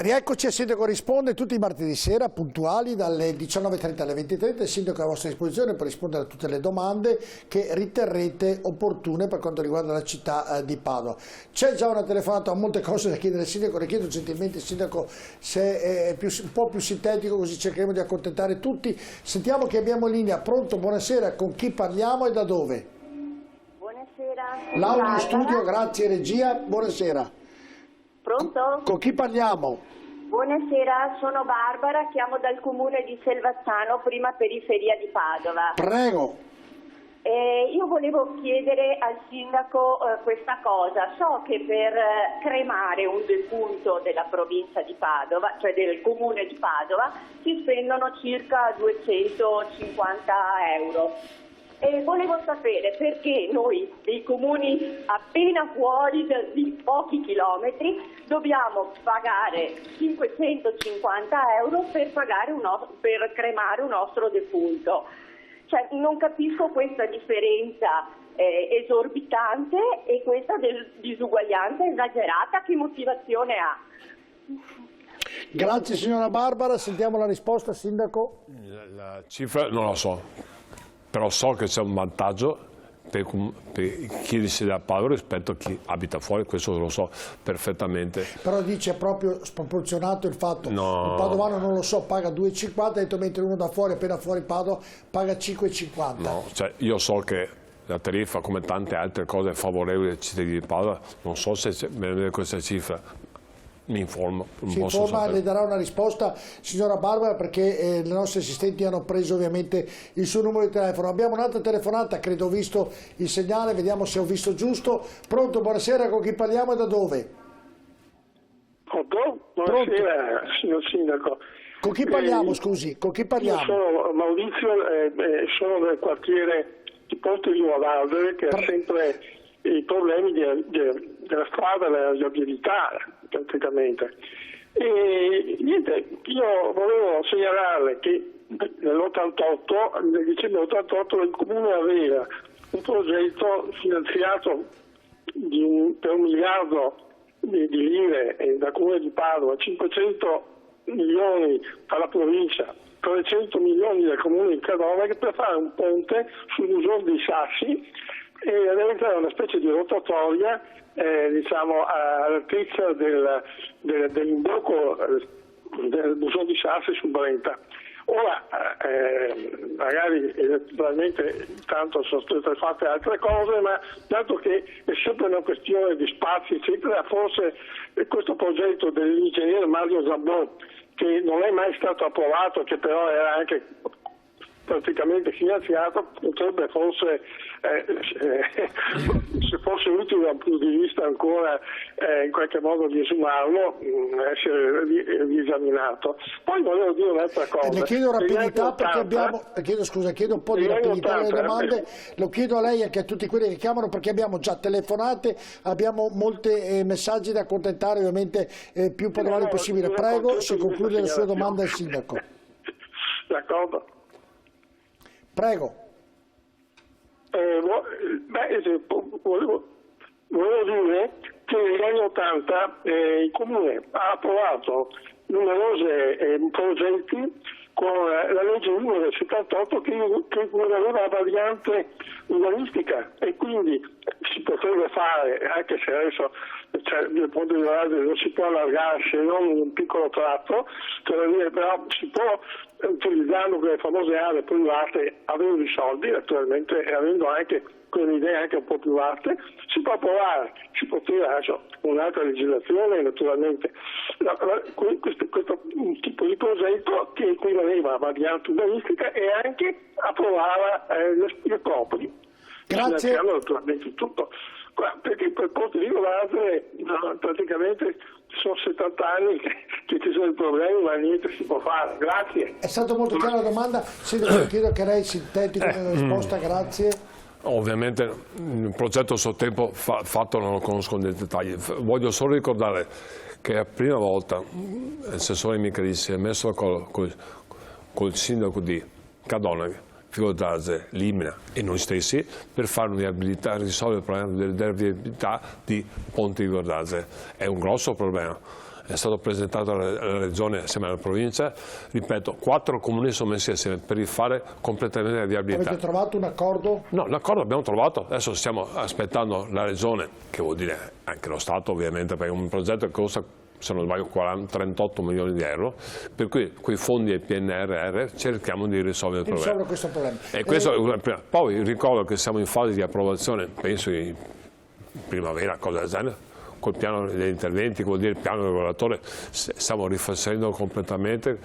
Rieccoci a Sindaco Risponde tutti i martedì sera, puntuali, dalle 19:30 alle 20:30. Il Sindaco è a vostra disposizione per rispondere a tutte le domande che riterrete opportune per quanto riguarda la città di Padova. C'è già una telefonata, ho molte cose da chiedere al Sindaco, le chiedo gentilmente, Sindaco, se è un po' più sintetico, così cercheremo di accontentare tutti. Sentiamo che abbiamo in linea. Pronto, buonasera, con chi parliamo e da dove? Buonasera. L'audio in studio, grazie regia, buonasera. Pronto? Con chi parliamo? Buonasera, sono Barbara, chiamo dal comune di Selvazzano, prima periferia di Padova. Prego. Io volevo chiedere al sindaco questa cosa. So che per cremare un defunto della provincia di Padova, cioè del comune di Padova, si spendono circa 250 euro. E volevo sapere perché noi, dei comuni appena fuori di pochi chilometri, dobbiamo pagare 550 euro per cremare un nostro defunto. Cioè, non capisco questa differenza esorbitante e questa disuguaglianza esagerata. Che motivazione ha? Grazie signora Barbara, sentiamo la risposta, Sindaco. La cifra non la so. Però so che c'è un vantaggio per chi risiede a Padova rispetto a chi abita fuori, questo lo so perfettamente. Però dice proprio sproporzionato il fatto, no. Il padovano non lo so, paga 2,50, mentre uno da fuori, appena fuori Padova, paga 5,50. No, cioè io so che la tariffa, come tante altre cose favorevoli ai cittadini di Padova, non so se vedere questa cifra. Mi informo. Si informa e le darà una risposta, signora Barbara, perché le nostre assistenti hanno preso ovviamente il suo numero di telefono. Abbiamo un'altra telefonata, credo ho visto il segnale, vediamo se ho visto giusto. Pronto, buonasera, con chi parliamo e da dove? Pronto? Buonasera, signor Sindaco. Con chi parliamo, scusi? Con chi parliamo? Io sono Maurizio, sono del quartiere di Ponte di Nuovaldere, che ha sempre i problemi della strada, della viabilità praticamente. E niente, io volevo segnalarle che nel dicembre 88 il Comune aveva un progetto finanziato per 1 miliardo di lire dal Comune di Padova, 500 milioni alla provincia, 300 milioni del Comune di Cadore, per fare un ponte sull'Uson dei Sassi e realizzare una specie di rotatoria diciamo all'altezza dell'imbrocco del Buson di Sassi su Brenta. Ora magari naturalmente tanto sono state fatte altre cose, ma dato che è sempre una questione di spazi eccetera, forse questo progetto dell'ingegnere Mario Zambon, che non è mai stato approvato, che però era anche praticamente finanziato, potrebbe forse, se fosse utile da un punto di vista ancora in qualche modo di esumarlo, essere riesaminato. Poi volevo dire un'altra cosa. Le chiedo rapidità perché abbiamo, chiedo un po' di rapidità alle domande, lo chiedo a lei e anche a tutti quelli che chiamano perché abbiamo già telefonate, abbiamo molti messaggi da accontentare, ovviamente più puntuali possibile. Prego, se conclude la sua domanda il Sindaco. D'accordo. Prego. Volevo dire che negli anni 80 il Comune ha approvato numerosi progetti con la legge numero del 78 che aveva la variante urbanistica e quindi si potrebbe fare, anche se adesso dal punto di vista non si può allargare se non in un piccolo tratto, però si può, utilizzando quelle famose aree private, avendo i soldi naturalmente e avendo anche quelle idee anche un po' più alte, si può approvare, si poteva un'altra legislazione naturalmente. Questo tipo di progetto che equivaleva a variante urbanistica e anche approvava le proprie. Grazie. Naturalmente tutto. Perché per Ponte di Nuovaldere praticamente sono 70 anni che ci sono i problemi, ma niente si può fare. Grazie. È stato molto chiara la domanda, chiedo che lei sintetico la risposta, grazie. Ovviamente il progetto a suo tempo fatto non lo conosco nei dettagli. Voglio solo ricordare che la prima volta l'assessore Michelin si è messo col sindaco di Cadonega, Fiordalze, Limina e noi stessi per fare risolvere il problema della viabilità di Ponte di Fiordalze. È un grosso problema. è stato presentato alla Regione assieme alla provincia, ripeto, 4 comuni sono messi assieme per rifare completamente la viabilità. Avete trovato un accordo? No, l'accordo abbiamo trovato, adesso stiamo aspettando la Regione, che vuol dire anche lo Stato ovviamente, perché è un progetto che costa, se non sbaglio, 38 milioni di euro, per cui quei fondi del PNRR cerchiamo di risolvere il problema. Questo problema. E questo, poi ricordo che siamo in fase di approvazione, penso in primavera, cosa del genere, col piano degli interventi, vuol dire il piano regolatore, stiamo rifacendo completamente,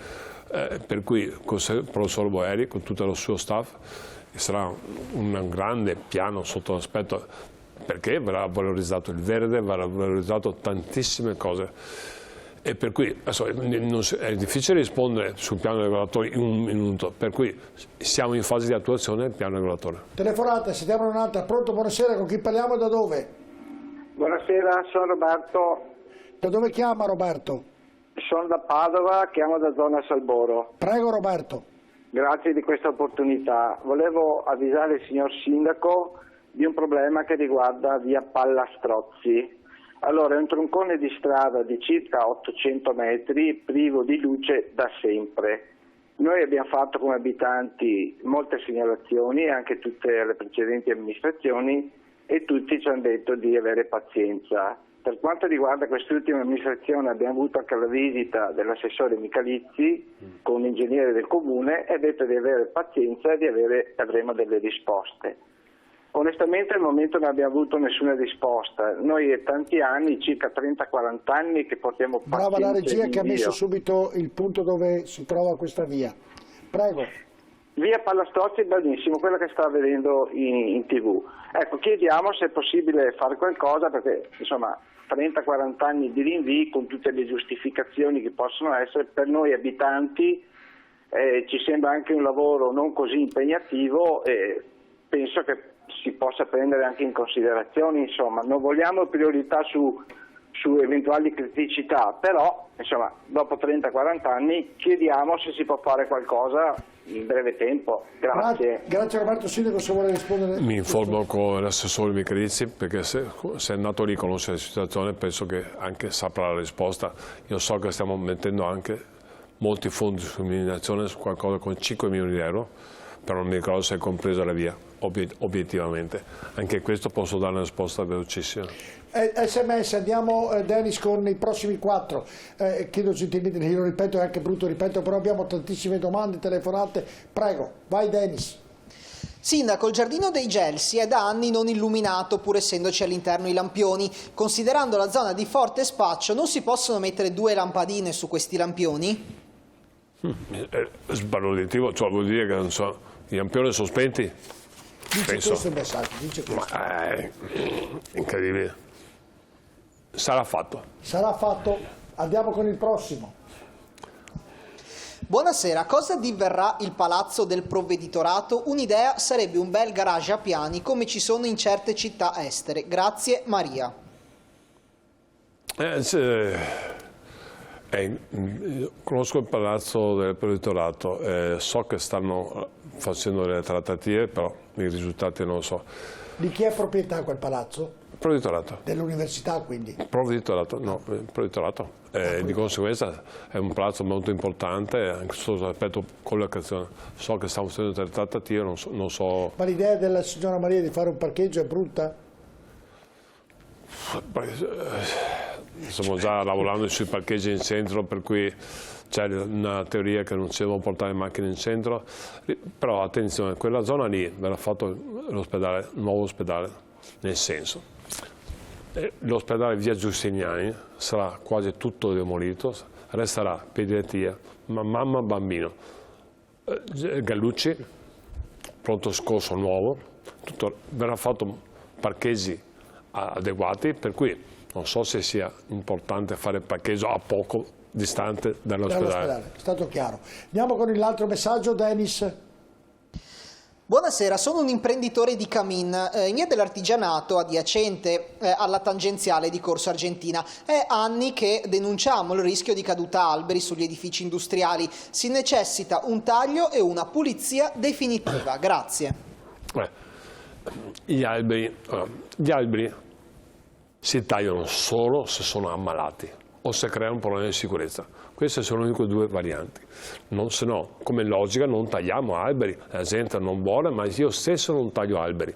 per cui con il professor Boeri, con tutto il suo staff, sarà un grande piano sotto l'aspetto, perché verrà valorizzato il verde, verrà valorizzato tantissime cose, e per cui adesso, è difficile rispondere sul piano regolatore in un minuto, per cui siamo in fase di attuazione del piano regolatore. Telefonate, sentiamo un'altra. Pronto, buonasera, con chi parliamo e da dove? Buonasera, sono Roberto. Da dove chiama Roberto? Sono da Padova, chiamo da zona Salboro. Prego Roberto. Grazie di questa opportunità. Volevo avvisare il signor Sindaco di un problema che riguarda via Pallastrozzi. Allora, è un troncone di strada di circa 800 metri, privo di luce da sempre. Noi abbiamo fatto come abitanti molte segnalazioni, anche tutte le precedenti amministrazioni, e tutti ci hanno detto di avere pazienza. Per quanto riguarda quest'ultima amministrazione abbiamo avuto anche la visita dell'assessore Michalizzi con un ingegnere del comune e ha detto di avere pazienza e avremo delle risposte. Onestamente al momento non abbiamo avuto nessuna risposta. Noi è tanti anni, circa 30-40 anni che portiamo pazienza. Brava la regia che ha messo subito il punto dove si trova questa via. Prego. Via Pallastrozzi, benissimo, quella che sta vedendo in TV. Ecco, chiediamo se è possibile fare qualcosa perché insomma 30-40 anni di rinvii con tutte le giustificazioni che possono essere per noi abitanti ci sembra anche un lavoro non così impegnativo e penso che si possa prendere anche in considerazione, insomma, non vogliamo priorità su eventuali criticità, però insomma dopo 30-40 anni chiediamo se si può fare qualcosa in breve tempo. Grazie. Grazie Roberto. Sindaco, se vuole rispondere. Mi informo con l'assessore Michalizzi, perché se è andato lì, conosce la situazione, penso che anche saprà la risposta. Io so che stiamo mettendo anche molti fondi su illuminazione, su qualcosa con 5 milioni di euro, però non mi ricordo se è compresa la via, obiettivamente. Anche questo posso dare una risposta velocissima. SMS, andiamo Dennis con i prossimi 4. Chiedo gentilmente, io lo ripeto, è anche brutto ripeto, però abbiamo tantissime domande, telefonate. Prego, vai Dennis. Sindaco, il giardino dei Gelsi è da anni non illuminato, pur essendoci all'interno i lampioni. Considerando la zona di forte spaccio, non si possono mettere 2 lampadine su questi lampioni? Sbalorditivo, cioè vuol dire che non so, i lampioni sospenti? Dice penso. Questo il messaggio, dice questo. Incredibile. Sarà fatto. Sarà fatto. Andiamo con il prossimo. Buonasera, cosa diverrà il palazzo del provveditorato? Un'idea sarebbe un bel garage a piani come ci sono in certe città estere. Grazie Maria. Conosco il palazzo del provveditorato, so che stanno facendo delle trattative, però i risultati non lo so. Di chi è proprietà quel palazzo? Provveditorato. Dell'università quindi? Provveditorato, no, provveditorato. Di conseguenza è un palazzo molto importante, anche sotto l'aspetto collocazione. So che stiamo facendo delle trattative, non so. Ma l'idea della signora Maria di fare un parcheggio è brutta? Stiamo già lavorando sui parcheggi in centro, per cui c'è una teoria che non ci devono portare le macchine in centro, però attenzione, quella zona lì verrà fatto l'ospedale, il nuovo ospedale, nel senso, l'ospedale via Giustiniani sarà quasi tutto demolito, resterà pediatria, mamma bambino, Gallucci, pronto soccorso nuovo, tutto, verrà fatto parcheggi adeguati, per cui non so se sia importante fare parcheggio a poco distante dall'ospedale. È stato chiaro. Andiamo con l'altro messaggio, Dennis. Buonasera, sono un imprenditore di Camin, in via dell'Artigianato, adiacente alla tangenziale di Corso Argentina. È anni che denunciamo il rischio di caduta alberi sugli edifici industriali. Si necessita un taglio e una pulizia definitiva. Grazie. Gli alberi si tagliano solo se sono ammalati. o se crea un problema di sicurezza. Queste sono le uniche due varianti. Se no, come logica, non tagliamo alberi, la gente non vuole, ma io stesso non taglio alberi.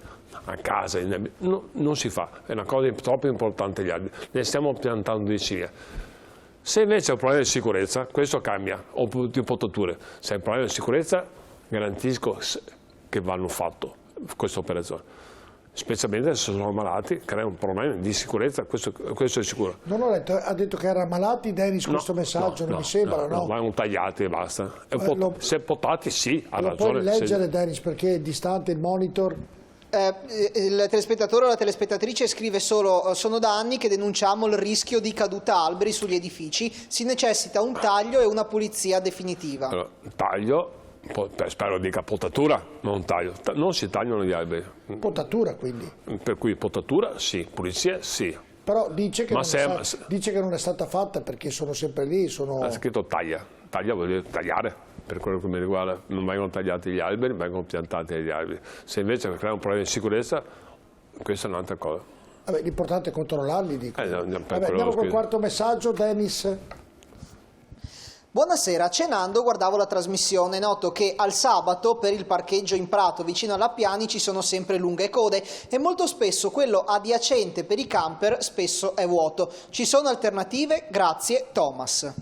A casa, non si fa, è una cosa troppo importante gli alberi, ne stiamo piantando decine. Se invece è un problema di sicurezza, questo cambia, o di potature. Se è un problema di sicurezza, garantisco che vanno fatto questa operazione. Specialmente se sono malati, crea un problema di sicurezza, questo è sicuro. Non ho letto, ha detto che era malati, Denis, questo messaggio, non mi sembra, no? Vanno tagliati e basta. Se potati sì, ha ragione. Puoi leggere, Denis, perché è distante il monitor? Il telespettatore o la telespettatrice scrive solo: sono da anni che denunciamo il rischio di caduta alberi sugli edifici, si necessita un taglio e una pulizia definitiva. Allora, taglio, spero dica potatura, non taglio, non si tagliano gli alberi. Potatura, quindi? Per cui potatura sì, pulizia sì. Però dice che, dice che non è stata fatta perché sono sempre lì. Ha scritto taglia vuol dire tagliare. Per quello che mi riguarda, non vengono tagliati gli alberi, vengono piantati gli alberi. Se invece crea un problema di sicurezza, questa è un'altra cosa. L'importante è controllarli, dico. Andiamo col quarto messaggio, Denis. Buonasera, cenando guardavo la trasmissione, noto che al sabato per il parcheggio in prato vicino alla Piani ci sono sempre lunghe code e molto spesso quello adiacente per i camper spesso è vuoto. Ci sono alternative? Grazie, Thomas.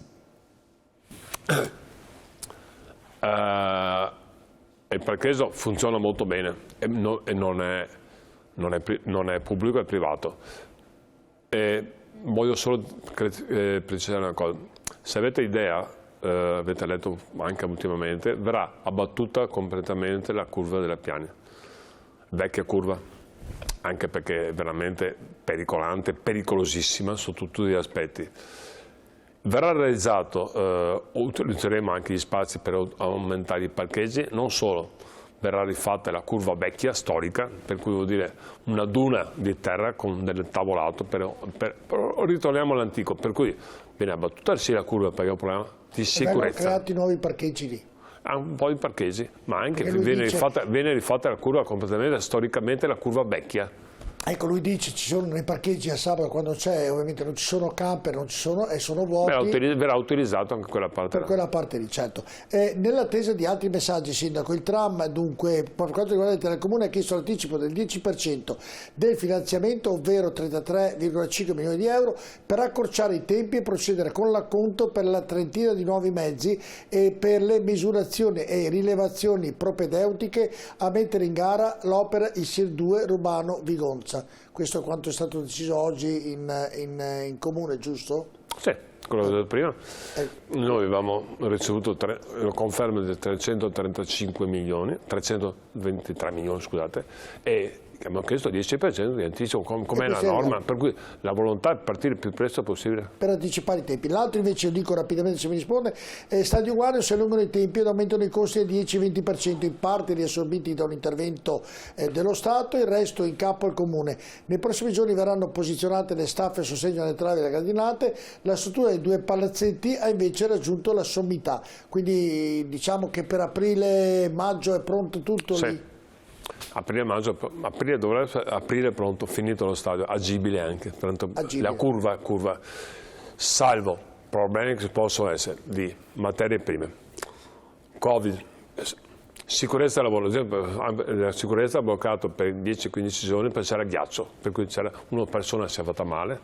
Il parcheggio funziona molto bene e non è pubblico, è privato. Voglio solo precisare una cosa: se avete idea, avete letto anche ultimamente, verrà abbattuta completamente la curva della Piani, vecchia curva, anche perché è veramente pericolante, pericolosissima su tutti gli aspetti. Verrà realizzato, utilizzeremo anche gli spazi per aumentare i parcheggi, non solo, verrà rifatta la curva vecchia, storica, per cui vuol dire una duna di terra con del tavolato, ritorniamo all'antico, per cui viene abbattuta sì la curva perché è un problema di sicurezza. Vengono creati nuovi parcheggi lì. Ha un po' di parcheggi, ma anche viene rifatta la curva completamente, storicamente la curva vecchia. Ecco, lui dice ci sono nei parcheggi a sabato quando c'è, ovviamente non ci sono camper, non ci sono e sono vuoti. Verrà utilizzato anche quella parte. Per quella parte lì, certo. Nell'attesa di altri messaggi, Sindaco, il tram dunque per quanto riguarda il Telecomune ha chiesto l'anticipo del 10% del finanziamento, ovvero 33,5 milioni di euro, per accorciare i tempi e procedere con l'acconto per la trentina di nuovi mezzi e per le misurazioni e rilevazioni propedeutiche a mettere in gara l'opera ISIR 2 Rubano-Vigonza. Questo è quanto è stato deciso oggi in comune, giusto? Sì, quello che ho detto prima. Noi avevamo ricevuto, lo confermo, di 323 milioni, scusate, e abbiamo chiesto 10% di anticipo, come è la norma, per cui la volontà è partire il più presto possibile. Per anticipare i tempi. L'altro invece, lo dico rapidamente se mi risponde, Stadio Guardia si allungano i tempi ed aumentano i costi del 10-20%, in parte riassorbiti da un intervento dello Stato, il resto in capo al Comune. Nei prossimi giorni verranno posizionate le staffe a sostegno alle travi e alle gradinate, la struttura dei due palazzetti ha invece raggiunto la sommità, quindi diciamo che per aprile-maggio è pronto tutto sì. Lì. Aprile dovrebbe aprire pronto, finito lo stadio, agibile anche, agibile. La curva, salvo problemi che possono essere di materie prime, Covid, sicurezza del lavoro, la sicurezza ha bloccato per 10-15 giorni perché c'era ghiaccio, per cui una persona si è fatta male,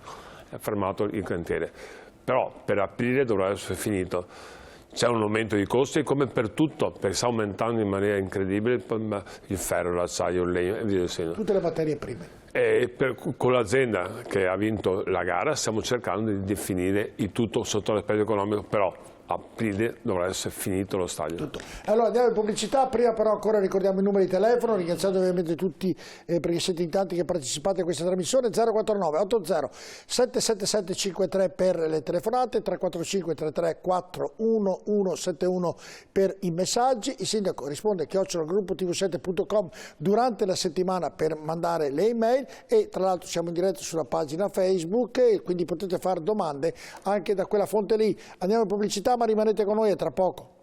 ha fermato il cantiere, però per aprile dovrebbe essere finito. C'è un aumento di costi come per tutto, perché sta aumentando in maniera incredibile il ferro, l'acciaio, il legno e via dicendo. Tutte le materie prime. Con l'azienda che ha vinto la gara stiamo cercando di definire il tutto sotto l'aspetto economico, però aprile dovrà essere finito lo stadio. Tutto. Allora andiamo in pubblicità, prima però ancora ricordiamo i numeri di telefono, ringraziando ovviamente tutti perché siete in tanti che partecipate a questa trasmissione, 049 80 777 53 per le telefonate, 345 33 41171 per i messaggi, il sindaco risponde @gruppotv7.com durante la settimana per mandare le email e tra l'altro siamo in diretta sulla pagina Facebook e quindi potete fare domande anche da quella fonte lì. Andiamo in pubblicità, ma rimanete con noi, a tra poco.